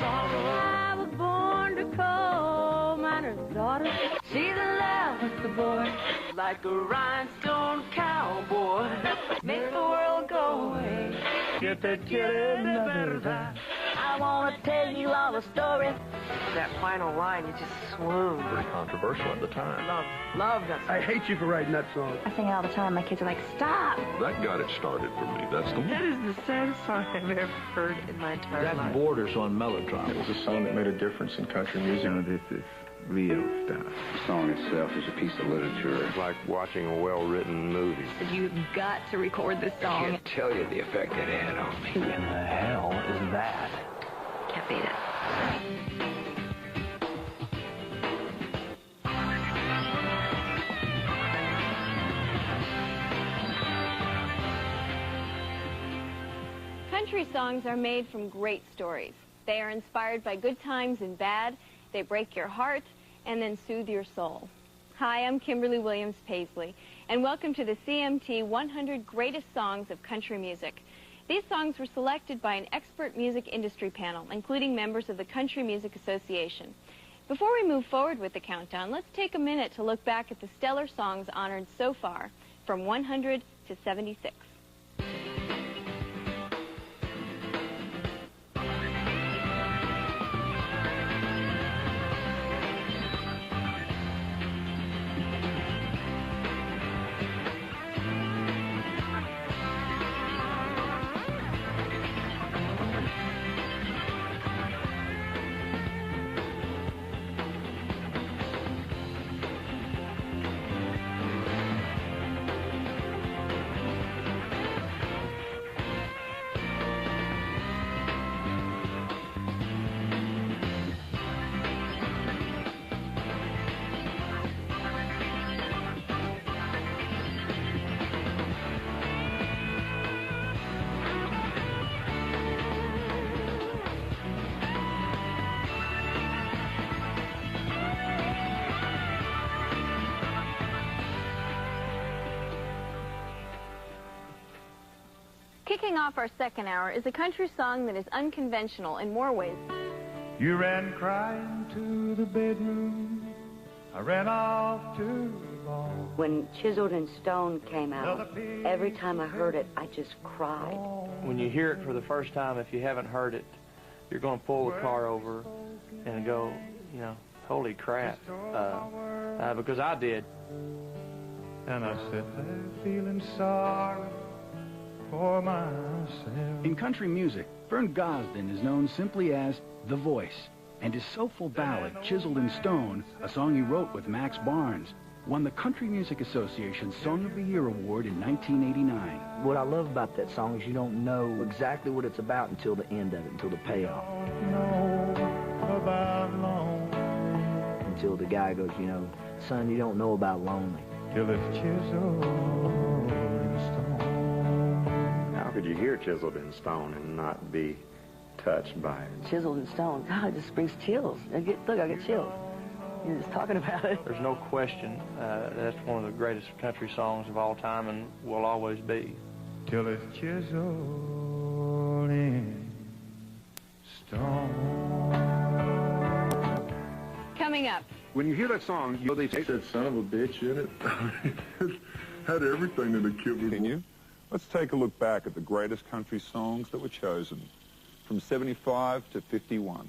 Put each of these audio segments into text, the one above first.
sorrow. I was born to coal miner's daughter. She's in love with the boy, like a rhinestone cowboy. Make the world go away. Get that kid in the better. I want to tell you all the story. That final line, you just swoon. Pretty controversial at the time. Love that song. I hate you for writing that song. I sing it all the time. My kids are like, stop. That got it started for me. That's the one. That is the saddest song I've ever heard in my entire life. That borders on melodrama. It was a song that made a difference in country music. You know, this is real stuff. The song itself is a piece of literature. It's like watching a well-written movie. You've got to record this song. I can't tell you the effect it had on me. Who in the hell is that? Can't beat it. Country songs are made from great stories. They are inspired by good times and bad. They break your heart and then soothe your soul. Hi, I'm Kimberly Williams Paisley, and welcome to the CMT 100 Greatest Songs of Country Music. These songs were selected by an expert music industry panel, including members of the Country Music Association. Before we move forward with the countdown, let's take a minute to look back at the stellar songs honored so far, from 100 to 76. Kicking off our second hour is a country song that is unconventional in more ways. You ran crying to the bedroom. I ran off to the ball. When Chiseled in Stone came out, every time I heard it, I just cried. When you hear it for the first time, if you haven't heard it, you're going to pull the car over and go, you know, holy crap, because I did. And I said, I'm feeling sorry for myself. In country music, Vern Gosdin is known simply as The Voice, and his soulful ballad, Chiseled in Stone, a song he wrote with Max Barnes, won the Country Music Association's Song of the Year award in 1989. What I love about that song is you don't know exactly what it's about until the end of it, until the payoff. Until the guy goes, you know, son, you don't know about lonely. Till it's chiseled in stone. How could you hear Chiseled in Stone and not be touched by it? Chiseled in Stone, God, it just brings chills. Look, I get chills. You're just talking about it. There's no question that's one of the greatest country songs of all time and will always be. Till it's chiseled in stone. Coming up. When you hear that song, you know they say that son of a bitch in it. It had everything that a kid would. Continue. Let's take a look back at the greatest country songs that were chosen from 75 to 51.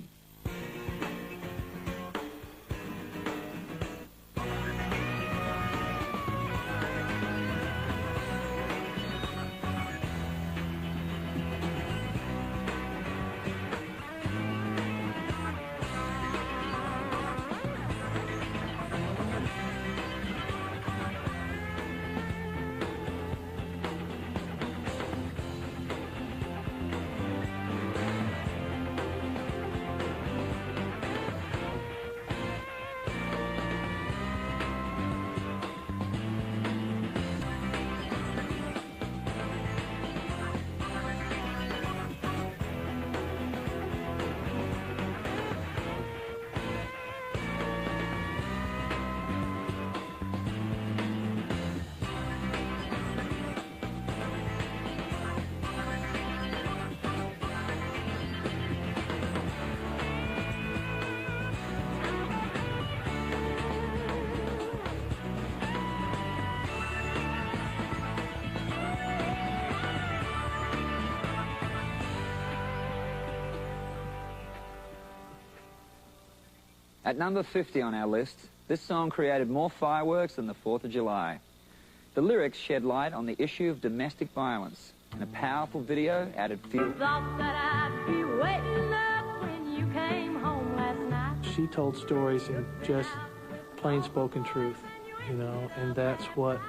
At number 50 on our list, this song created more fireworks than the 4th of July. The lyrics shed light on the issue of domestic violence, and a powerful video added fuel. Thought that I'd be waiting up when you came home last night. She told stories in just plain spoken truth, you know, and that's what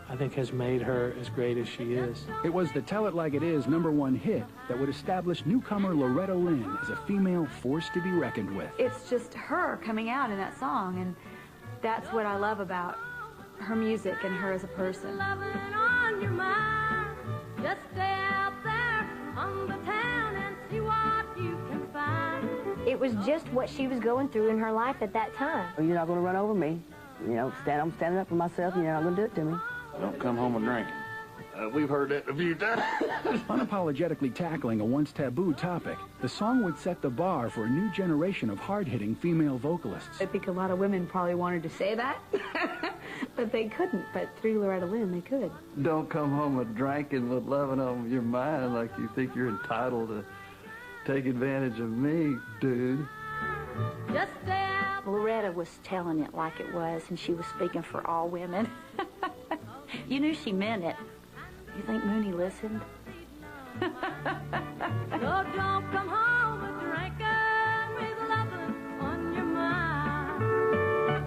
I think has made her as great as she is. It was the Tell It Like It Is #1 hit that would establish newcomer Loretta Lynn as a female force to be reckoned with. It's just her coming out in that song, and that's what I love about her music and her as a person. Loving on your mind. Just stay out there on the town and see what you can find. It was just what she was going through in her life at that time. You're not going to run over me. You know, I'm standing up for myself, and you're not going to do it to me. Don't come home and drink. We've heard that a few times. Unapologetically tackling a once taboo topic, the song would set the bar for a new generation of hard-hitting female vocalists. I think a lot of women probably wanted to say that, but they couldn't. But through Loretta Lynn, they could. Don't come home a drinking with loving on your mind like you think you're entitled to take advantage of me, dude. Just stay out. Loretta was telling it like it was, and she was speaking for all women. You knew she meant it. You think Mooney listened? No, don't come home a drinking with loving on your mind.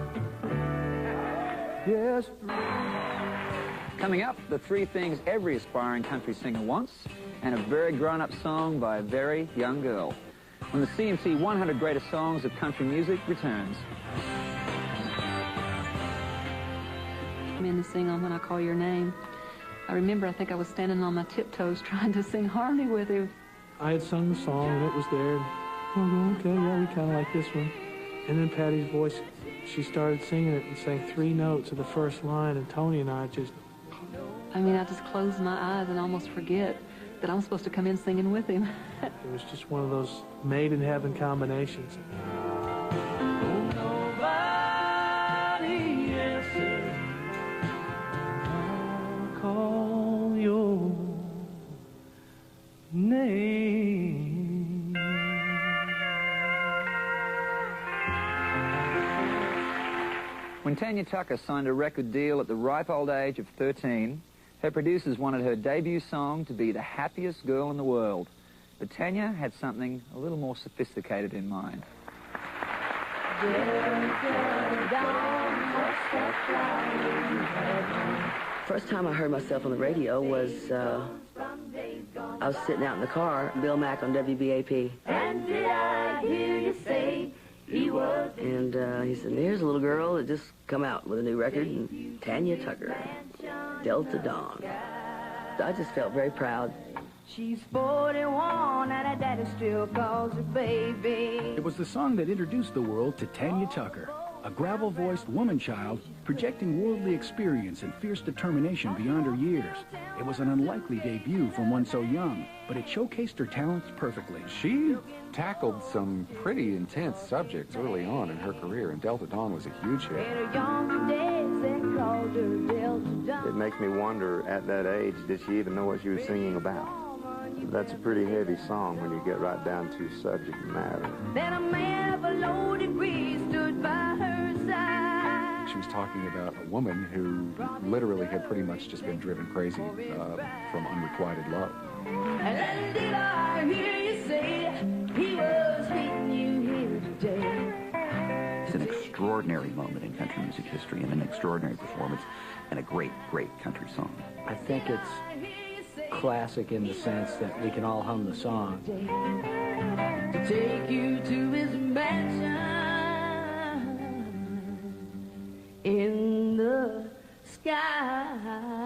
Yes. Coming up, the 3 things every aspiring country singer wants, and a very grown-up song by a very young girl. When the CMT 100 Greatest Songs of Country Music returns. I'm in to sing on When I Call Your Name. I remember, I think I was standing on my tiptoes trying to sing harmony with him. I had sung the song, and it was there. Oh, okay, yeah, we kind of like this one. And then Patty's voice, she started singing it and sang 3 notes of the first line, and Tony and I just... I mean, I just close my eyes and almost forget that I'm supposed to come in singing with him. It was just one of those made-in-heaven combinations. Nobody answers. Call your name. When Tanya Tucker signed a record deal at the ripe old age of 13, her producers wanted her debut song to be the happiest girl in the world. But Tanya had something a little more sophisticated in mind. First time I heard myself on the radio was, I was sitting out in the car, Bill Mack on WBAP. And did I hear you say he was? And he said, here's a little girl that just come out with a new record, and Tanya Tucker, Delta Dawn. I just felt very proud. She's 41 and her daddy still calls her baby. It was the song that introduced the world to Tanya Tucker, a gravel-voiced woman-child projecting worldly experience and fierce determination beyond her years. It was an unlikely debut from one so young, but it showcased her talents perfectly. She tackled some pretty intense subjects early on in her career, and Delta Dawn was a huge hit. It makes me wonder, at that age, did she even know what she was singing about? That's a pretty heavy song when you get right down to subject matter. Then a man of a low degree stood by her side. She was talking about a woman who literally had pretty much just been driven crazy from unrequited love. And did I hear you say he was hitting you here today? It's an extraordinary moment in country music history and an extraordinary performance and a great, great country song. I think it's classic in the sense that we can all hum the song. To take you to his mansion in the sky.